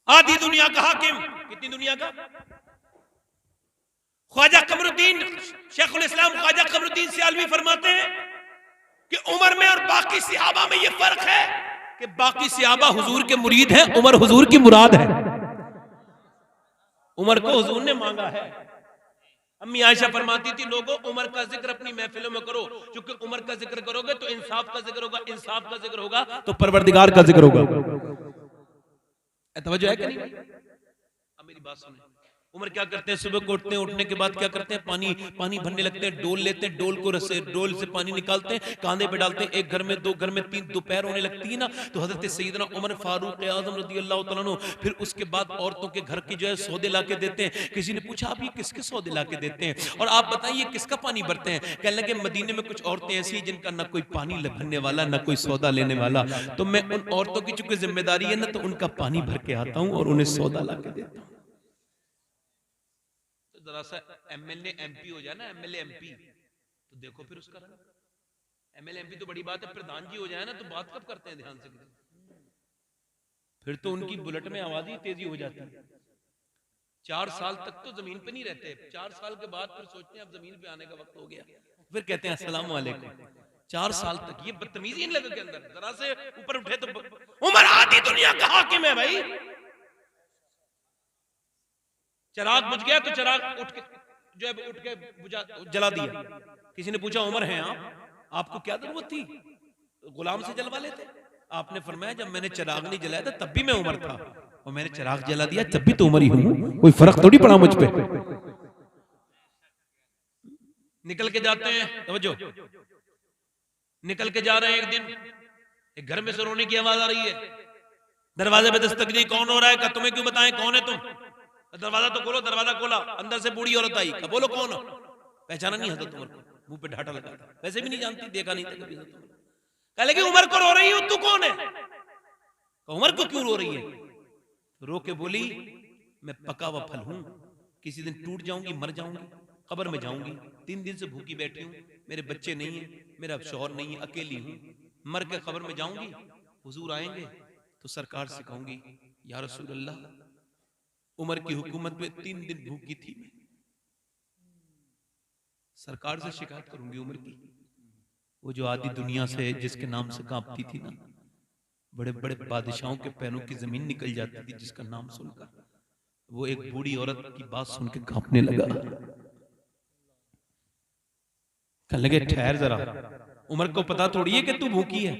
आधी दुनिया का हाकिम। कितनी दुनिया का? ख्वाजा कमरुद्दीन, शेखुल इस्लाम ख्वाजा कमरुद्दीन सियालवी फरमाते हैं कि उमर में और बाकी सहाबा में यह फर्क है कि बाकी सहाबा हुजूर के मुरीद हैं, उमर हुजूर की मुराद है। उमर को हुजूर ने मांगा है। अम्मी आयशा फरमाती थी, लोगों उमर का जिक्र अपनी महफिलों में करो, क्योंकि उमर का जिक्र करोगे तो इंसाफ का जिक्र होगा, इंसाफ का जिक्र होगा तो परवरदिगार का जिक्र होगा। तवज्जो है कि नहीं? अब मेरी बात सुने। उमर क्या करते हैं? सुबह को उठते हैं, उठने के बाद क्या करते हैं? पानी भरने लगते हैं, डोल लेते हैं, डोल से पानी निकालते हैं, कांधे पे डालते हैं। एक घर में, दो घर में, तीन, दोपहर होने लगती है ना, तो हजरत सैयदना उमर फारूक आजम रज़ी अल्लाह तआला अन्हु फिर उसके बाद औरतों के घर की जो है सौदे ला के देते हैं। किसी ने पूछा, आप ये किसके सौदे ला के देते हैं, और आप बताइए किसका पानी भरते हैं? कहने लगे, मदीने में कुछ औरतें ऐसी हैं जिनका ना कोई पानी भरने वाला, ना कोई सौदा लेने वाला, तो मैं उन औरतों की चूंकि जिम्मेदारी है ना, तो उनका पानी भर के आता हूं और उन्हें सौदा ला के देता हूं। जरा सा एमएलए एमपी हो जाए ना, एमएलए एमपी, तो देखो फिर उसका रंग। एमएलए एमपी तो बड़ी बात है, प्रधान जी हो जाए ना तो बात कब करते हैं ध्यान से? फिर तो उनकी बुलेट में आवाज ही तेजी हो जाती है। 4 साल तक तो जमीन पे नहीं रहते, 4 साल के बाद फिर सोचते हैं अब जमीन पे आने का वक्त हो गया, फिर कहते हैं अस्सलाम वालेकुम। 4 साल तक ये बदतमीजी इन लोगों के अंदर। जरा से ऊपर उठे तो उमर आधी दुनिया का हाकिम है भाई। चिराग बुझ गया तो चिराग उठ के बुझा, जला दिया। किसी ने पूछा, उमर हैं आपको क्या जरूरत थी, गुलाम से जलवा लेते? आपने फरमाया, जब मैंने चिराग नहीं जलाया था तब भी मैं उमर था, और मैंने चिराग जला दिया तब भी तो उमर ही हूं, कोई फर्क थोड़ी पड़ा मुझ पे। निकल के जाते हैं, समझो, निकल के जा रहे हैं। एक दिन एक घर में से रोने की आवाज आ रही है, दरवाजे पे दस्तक दी, कौन हो रहा है? तुम्हें क्यों बताएं कौन है तुम? दरवाजा तो खोलो। दरवाजा खोला, अंदर से बूढ़ी औरत आई। बोलो कौन हो? पहचाना नहीं हजरत उमर को, मुंह पे ढाटा लगा था, वैसे भी नहीं जानती, देखा नहीं था कभी हजरत उमर। कह लगी, उमर को रो रही हूं, तू कौन है? उमर को क्यों रो रही है? रो के बोली, मैं पका हुआ फल हूं, किसी दिन टूट जाऊंगी, मर जाऊंगी, कब्र में जाऊंगी। 3 दिन से भूखी बैठी हूं, मेरे बच्चे नहीं है, मेरा शौहर नहीं है, अकेली हूं, मर के कब्र में जाऊंगी, हुजूर आएंगे तो सरकार से कहूंगी, या रसूल अल्लाह, उमर की हुकूमत में 3 दिन भूखी थी, मैं सरकार से शिकायत करूंगी उमर की। वो जो आधी दुनिया से जिसके नाम से कांपती थी ना, बड़े बड़े बादशाहों के पैरों की जमीन निकल जाती थी जिसका नाम सुनकर, वो एक बूढ़ी औरत की बात सुन के कांपने लगा। कहने लगे, ठहर जरा, उमर को पता थोड़ी है कि तू भूखी है।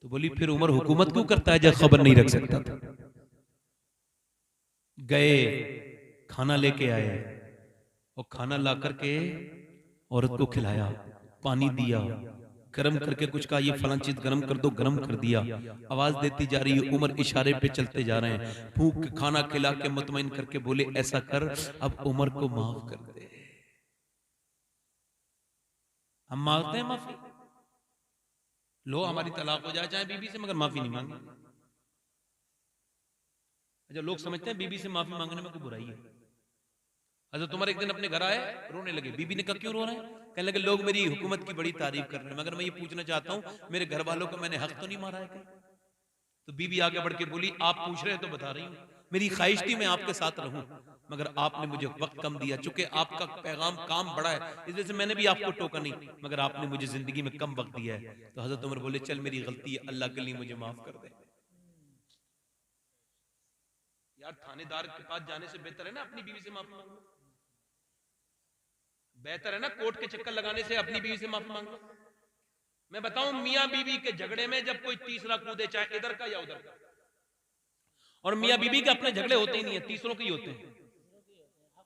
तो बोली, फिर उमर हुकूमत क्यों करता है जब खबर नहीं रख सकता था? गए, खाना लेके आए, और खाना ला करके औरत को खिलाया, पानी दिया, गरम करके कुछ कहा, ये फलां चीज गरम कर दो, गरम कर दिया। आवाज देती जा रही है, उमर इशारे पे चलते जा रहे हैं। भूख खाना खिला के मुतमईन करके बोले, ऐसा कर, अब उमर को माफ कर दे। हम मांगते हैं माफी, लो हमारी तलाक हो जाए चाहे बीबी से, मगर माफी नहीं मांगे। अच्छा, लोग समझते हैं बीबी से माफी मांगने में कोई बुराई है। हजरत उमर एक दिन अपने घर आए, रोने लगे। बीबी ने कहा, क्यों रो रहे हैं? कहने लगे, लोग मेरी हुकूमत की बड़ी तारीफ कर रहे हैं, मगर मैं ये पूछना चाहता हूं, मेरे घर वालों को मैंने हक तो नहीं मारा है? तो बीबी आगे बढ़ के बोली, आप पूछ रहे हैं तो बता रही हूँ, मेरी ख्वाहिश थी मैं आपके साथ रहूं, मगर आपने मुझे वक्त कम दिया, चूंकि आपका पैगाम काम बड़ा है, इस वजह से मैंने भी आपको टोका नहीं, मगर आपने मुझे जिंदगी में कम वक्त दिया है। तो हजरत उमर बोले, चल मेरी गलती है, अल्लाह के लिए मुझे माफ कर दे। यार, थानेदार के पास जाने से बेहतर है ना अपनी बीवी से माफी मांगो। बेहतर है ना कोर्ट के चक्कर लगाने से अपनी बीवी से माफी मांगो। मैं बताऊं, मियां बीवी के झगड़े में जब कोई तीसरा कूदे, चाहे इधर का या उधर का, और मियां बीवी के अपने झगड़े होते ही नहीं है, तीसरों के ही होते हैं,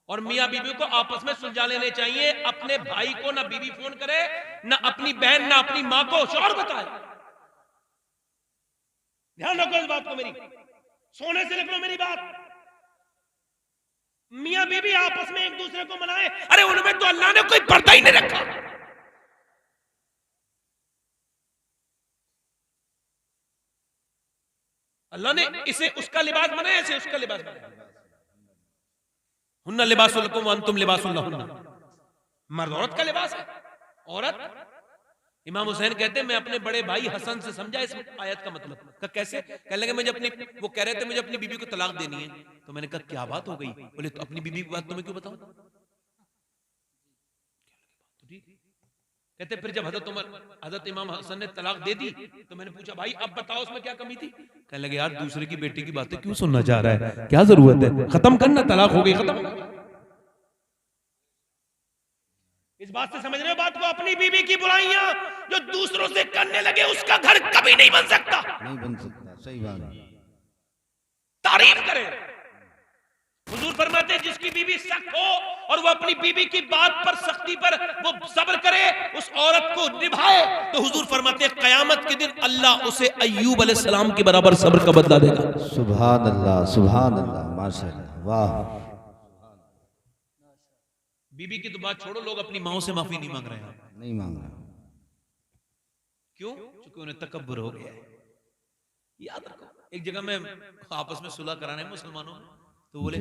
और मियां बीवी को आपस में सुलझा लेने चाहिए। अपने भाई को ना बीवी फोन करे, ना अपनी बहन, ना अपनी मां को शौहर बताए। ध्यान रखो इस बात को, मेरी सोने से लिख लो मेरी बात। मियां बीवी आपस में एक दूसरे को मनाए, अरे उनमें तो अल्लाह ने कोई पर्दा ही नहीं रखा। अल्लाह ने इसे उसका लिबास बनाया, इसे उसका लिबास बनाया। हुन्ना लिबासुल लकुम व अंतुम लिबासुल लहुन्ना। मर्द औरत का लिबास है, औरत इमाम हुसैन कहते हैं मैं अपने बड़े भाई हसन से समझा इस आयत का मतलब। कहा कैसे? कहने लगे मुझे अपनी, वो कह रहे थे मुझे अपनी बीबी को तलाक देनी है। तो मैंने कहा क्या बात हो गई? बोले तो अपनी बीबी की बात तुम्हें क्यों बताऊं? तो ठीक। कहते फिर जब हजरत इमाम हसन ने तलाक दे दी तो मैंने पूछा भाई अब बताओ उसमें क्या कमी थी? कहने लगे यार दूसरे की बेटी की बातें क्यों सुनना चाह रहा है, क्या जरूरत है, खत्म करना, तलाक हो गई खत्म। इस बात से समझ रहे हो बात को? अपनी बीवी की बुराइयां जो दूसरों से करने लगे उसका घर कभी नहीं बन सकता, नहीं बन सकता। सही बात है। तारीफ करे। हुजूर फरमाते हैं जिसकी बीवी सख्त हो और वो अपनी बीवी की बात पर, सख्ती पर वो सब्र करे, उस औरत को निभाए, तो हुजूर फरमाते हैं कयामत के दिन अल्लाह उसे अय्यूब अलैहिस्सलाम के बराबर सब्र का बदला देगा। सुभान अल्लाह, सुभान अल्लाह, माशाअल्लाह, वाह। बीबी की तो बात छोड़ो, लोग अपनी माओ से माफी नहीं मांग रहे हैं। नहीं मांग रहा। क्यों? क्योंकि उन्हें तकब्बुर हो गया है। याद रखो, एक जगह में आपस में सुलह कराने मुसलमानों में, तो बोले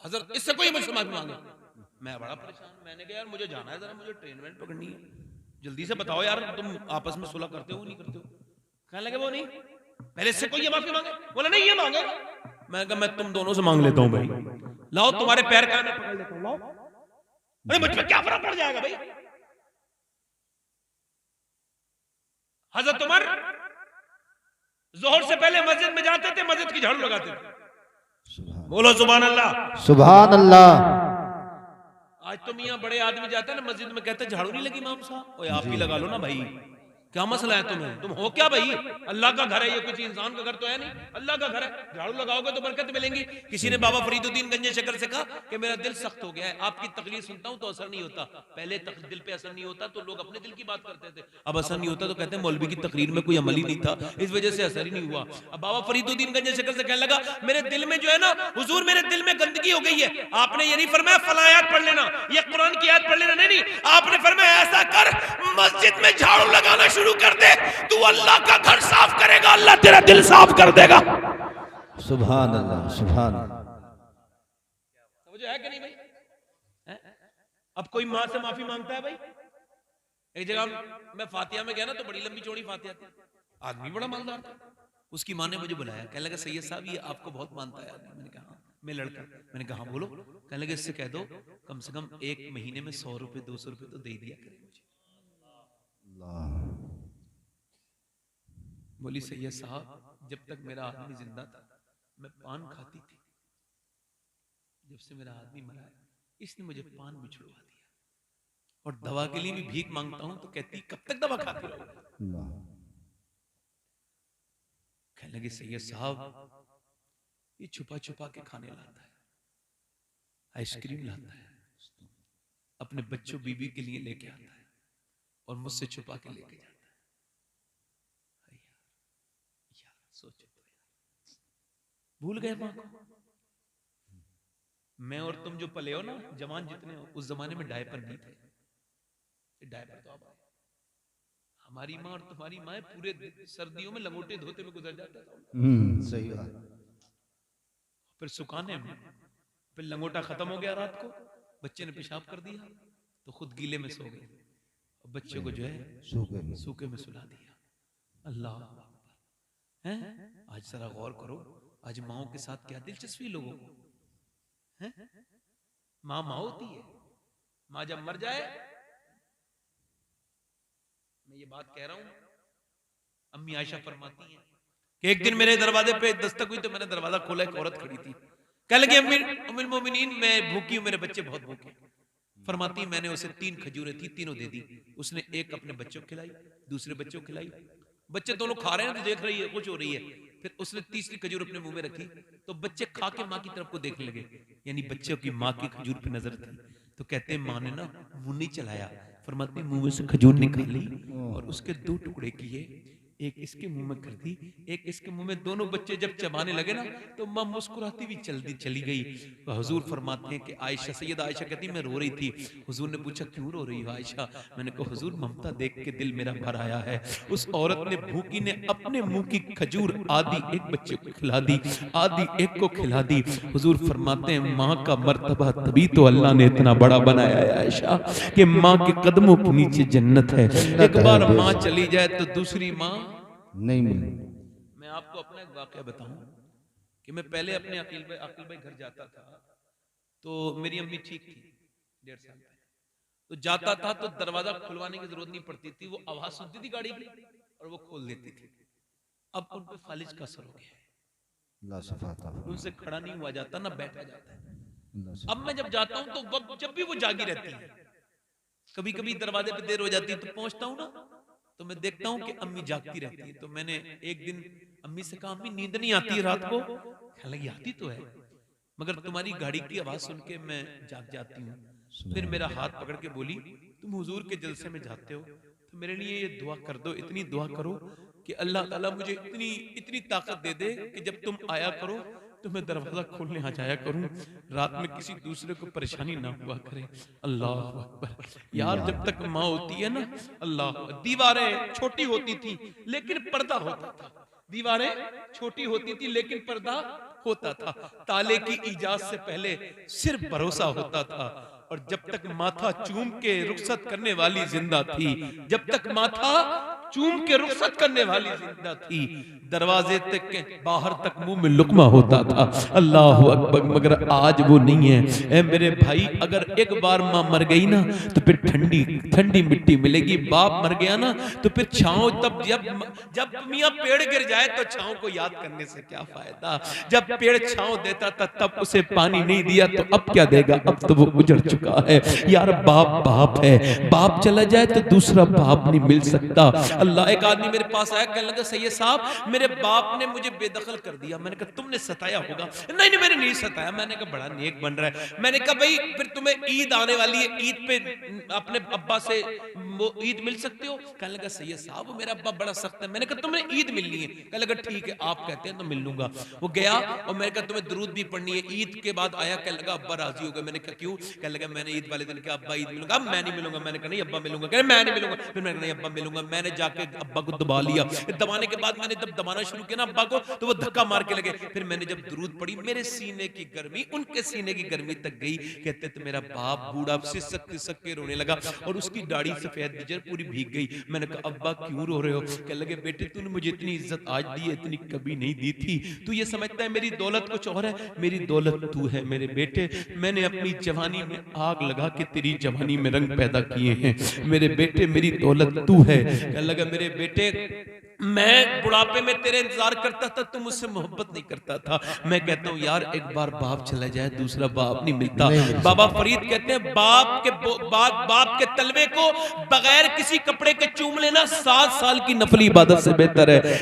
हजरत इससे कोई मुसलमान मांगे। मैं बड़ा परेशान, मैंने कहा यार मुझे जाना है, जरा मुझे ट्रेन वेन पकड़नी है, जल्दी से बताओ यार तुम आपस में सुलह करते हो नहीं करते हो? कहने लगे वो नहीं, पहले इससे कोई ये माफी मांगे? बोला नहीं ये मांगे। मैं कहा मैं तुम दोनों से मांग लेता हूं भाई, लाओ तुम्हारे पैर का मैं पकड़ लेता हूं, लाओ। अरे मुझ पर क्या फर्क पड़ जाएगा भाई? हजरत उमर जोहर से पहले मस्जिद में जाते थे, मस्जिद की झाड़ू लगाते थे। बोलो सुभान अल्लाह, सुभान अल्लाह। आज तो मियां बड़े आदमी जाते हैं ना मस्जिद में, कहते झाड़ू नहीं लगी इमाम साहब, ओए आप ही लगा लो ना भाई, क्या मसला है तुम्हें, तुम हो क्या भाई? अल्लाह का घर है ये, कुछ इंसान का घर तो है नहीं, अल्लाह का घर है, झाड़ू लगाओगे तो बरकत मिलेंगी। किसी ने बाबा फरीदुद्दीन गंजे शक्कर से कहा कि मेरा दिल सख्त हो गया है, आपकी तकरीर सुनता हूं तो असर नहीं होता। पहले दिल पे असर नहीं होता तो लोग अपने दिल की बात करते थे, अब असर नहीं होता तो कहते हैं मौलवी की तकरीर में कोई अमल ही नहीं था, इस वजह से असर ही नहीं हुआ। अब बाबा फरीदुद्दीन गंजे शक्कर से कहने लगा मेरे दिल में जो है ना हुजूर, मेरे दिल में गंदगी हो गई है, आपने ये नहीं फरमाया फला आयत पढ़ लेना, ये कुरान की आयत पढ़ लेना, नहीं आपने फरमाया ऐसा कर मस्जिद में झाड़ू लगाना शुरू कर दे, तू अल्लाह का घर साफ करेगा, अल्लाह तेरा दिल साफ कर देगा। सुभान अल्लाह, सुभान अल्लाह। समझो है कि नहीं भाई? अब कोई माँ से माफी मांगता है भाई? एक जगह मैं फातिहा में गया ना, तो बड़ी लंबी चौड़ी फातिहा थी, आदमी बड़ा मालदार था, उसकी माँ ने मुझे बुलाया, कहने लगा सैयद साहब ये आपको बहुत मानता है आदमी। मैंने कहा मैं लड़का, मैंने कहा बोलो। कहने लगे इससे कह दो कम से कम एक महीने में 100 रुपए 200 रुपए तो दे दिया करे मुझे। बोली सैयद साहब जब तक मेरा आदमी जिंदा था मैं पान खाती थी, जब से मेरा आदमी मरा है इसने मुझे पान भी छुड़वा दिया, और दवा के लिए भी भीख मांगता हूं तो कहती कब तक दवा खाती रहोगे? कहने लगे सैयद साहब ये छुपा छुपा के खाने लाता है, आइसक्रीम लाता है, अपने बच्चों बीबी के लिए लेके आता है और मुझसे छुपा के लेके जाता है। सोचो तो यार, भूल गए मां को? मैं और तुम जो पले हो ना, जवान जितने हो, उस जमाने में डायपर नहीं थे, डायपर तो अब हमारी माँ और तुम्हारी माँ पूरे सर्दियों में लंगोटे धोते में गुजर जाता था। सही बात। फिर सुखाने में, फिर लंगोटा खत्म हो गया रात को, बच्चे ने पेशाब कर दिया तो खुद गीले में सो गए, और बच्चे को जो है सूखे में सुला दिया। अल्लाह हैं? आज जरा गौर करो, आज माओ के साथ क्या दिलचस्पी लोगों को हैं? माँ माँ होती है, माँ जब मर जाए, मैं ये बात कह रहा हूं, अम्मी आयशा फरमाती हैं कि एक दिन मेरे दरवाजे पे दस्तक हुई तो मैंने दरवाजा खोला, एक औरत खड़ी थी, कह लगी अम्मी उम्मुल मोमिनीन मैं भूखी हूं, मेरे बच्चे बहुत भूखे। फरमाती मैंने उसे 3 खजूरें थी, तीनों दे दी, उसने एक अपने बच्चों को खिलाई, दूसरे बच्चों को खिलाई, बच्चे दोनों खा रहे हैं तो देख रही है, कुछ हो रही है, फिर उसने तीसरी खजूर अपने मुंह में रखी तो बच्चे खा के माँ की तरफ को देखने लगे, यानी बच्चों की माँ की खजूर पे नजर थी, तो कहते हैं माँ ने ना मुंह नहीं चलाया, फरमाती मुंह में से खजूर निकाली और उसके 2 टुकड़े किए, एक इसके मुंह में कर दी, एक इसके मुंह में। दोनों बच्चे जब चबाने लगे ना तो माँ मुस्कुराती भी चली गई। तो हुजूर फरमाते हैं कि आयशा, सैयदा आयशा कहती मैं रो रही थी। हुजूर ने पूछा क्यों रो रही हो आयशा? मैंने कहा हुजूर ममता देख के दिल मेरा भर आया है। उस औरत ने, भूखी ने, अपने मुंह की खजूर आधी एक बच्चे को खिला दी, आधी एक को खिला दी। हुजूर फरमाते हैं माँ का मर्तबा तभी तो अल्लाह ने इतना बड़ा बनाया है आयशा कि माँ के कदमों के नीचे जन्नत है। एक बार माँ चली जाए तो दूसरी माँ नहीं मिली। मैं आपको अपना एक वाकया बताऊं कि मैं पहले अपने अकील भाई घर जाता था तो मेरी अम्मी ठीक थी 1.5 साल पहले। तो जाता था तो दरवाजा खुलवाने की जरूरत नहीं पड़ती थी, वो आवाज सुनती थी गाड़ी की और वो खोल देती थी। अब उन पे फालिज का असर हो गया है, अल्लाह शफाता फरमाए। उनसे खड़ा नहीं हुआ जाता ना बैठा जाता है। अल्लाह शफाता। अब मैं जब जाता हूं तो जब भी वो जागी रहती है, कभी कभी दरवाजे पे देर हो जाती है तो पहुंचता हूं ना तो मैं देखता हूं कि अम्मी जागती रहती है। तो मैंने एक दिन अम्मी से कहा अम्मी नींद नहीं आती रात को? कहने लगी आती तो है मगर तुम्हारी गाड़ी की आवाज सुन के मैं जाग जाती हूँ। फिर मेरा हाथ पकड़ के बोली तुम हुजूर के जलसे में जाते हो तो मेरे लिए ये दुआ कर दो, इतनी दुआ करो कि अल्लाह ताला मुझे इतनी ताकत दे दे कि जब तुम आया करो तो मैं दरवाजा खोलने आ जाया करूं, रात में किसी दूसरे को परेशानी ना हुआ करे। अल्लाह अकबर यार, जब तक माँ होती है ना, अल्लाह। दीवारें छोटी होती थी लेकिन पर्दा होता था, दीवारें छोटी होती थी लेकिन पर्दा होता था। ताले की इजाजत से पहले सिर्फ भरोसा होता था। और जब तक माथा चूम के रुखसत करने वाली जिंदा थी, जब तक माथा चूम के रुखसत करने वाली जिंदा थी, दरवाजे तक के बाहर तक मुंह में लुकमा होता था। अल्लाह अकबर। मगर आज वो नहीं है। ए मेरे भाई, अगर एक बार माँ मर गई ना तो फिर ठंडी ठंडी मिट्टी मिलेगी। बाप मर गया ना तो फिर छांव, तब जब मियाँ पेड़ गिर जाए तो छांव को याद करने से क्या फायदा। जब पेड़ छांव देता था तब उसे पानी नहीं दिया तो अब क्या देगा? अब तो वो गुजर चुका है यार। बाप बाप है, बाप चला जाए तो दूसरा बाप नहीं मिल सकता। अल्लाह। एक आदमी मेरे पास आया, कहने लगा सैयद साहब मेरे बाप ने मुझे बेदखल कर दिया। मैंने कहा तुमने सताया होगा। नहीं नहीं मैंने नहीं सताया। मैंने कहा बड़ा नेक बन रहा है। मैंने कहा भाई फिर तुम्हें ईद आने वाली है, ईद पे अपने अब्बा से ईद मिल सकते हो? कहने लगा सैयद साहब मेरा अब्बा बड़ा सख्त है। मैंने कहा तुम्हें ईद मिलनी है? कहने लगा ठीक है आप कहते हैं तो मिल लूंगा। वो गया और मैंने कहा तुम्हें दरूद भी पढ़नी है। ईद के बाद आया, कहने लगा अब्बा राजी हो गए। मैंने कहा क्यों? कहने लगा मैंने ईद वाले दिन कहा अब्बा ईद मिलूंगा। मैं नहीं मिलूंगा। मैंने कहा नहीं अब्बा मिलूंगा। कहने मैं नहीं मिलूंगा। फिर मैंने कहा नहीं अब्बा मिलूंगा। मैंने जाके अब्बा को दबा लिया। दबाने के बाद मैंने जब दबाना शुरू किया ना अब्बा को तो वो धक्का मार के लगे। फिर मैंने जब दरूद पढ़ी, मेरे सीने की गर्मी उनके सीने की गर्मी तक गई। कहते तो मेरा बाप बूढ़ा सिसक के रोने लगा और उसकी दाढ़ी सफेद गुजर पूरी भीग गई। मैंने कहा अब्बा क्यों रो रहे हो? कहने लगे बेटे तूने मुझे इतनी इज्जत आज दी है, इतनी कभी नहीं दी थी। तू ये समझता है मेरी दौलत कुछ और है? मेरी दौलत तू है मेरे बेटे। मैंने अपनी जवानी में आग लगा के तेरी जवानी में रंग पैदा किए हैं मेरे बेटे। मेरी दौलत तू है। कहने लगा मेरे बेटे मैं बुढ़ापे में तेरे इंतजार करता था, तू मुझसे मोहब्बत नहीं करता था। मैं कहता हूँ यार एक बार बाप चला जाए दूसरा बाप नहीं मिलता। बाबा फरीद कहते हैं बाप के तलवे को बगैर किसी कपड़े के चूम लेना 7 साल की नफली इबादत से बेहतर है।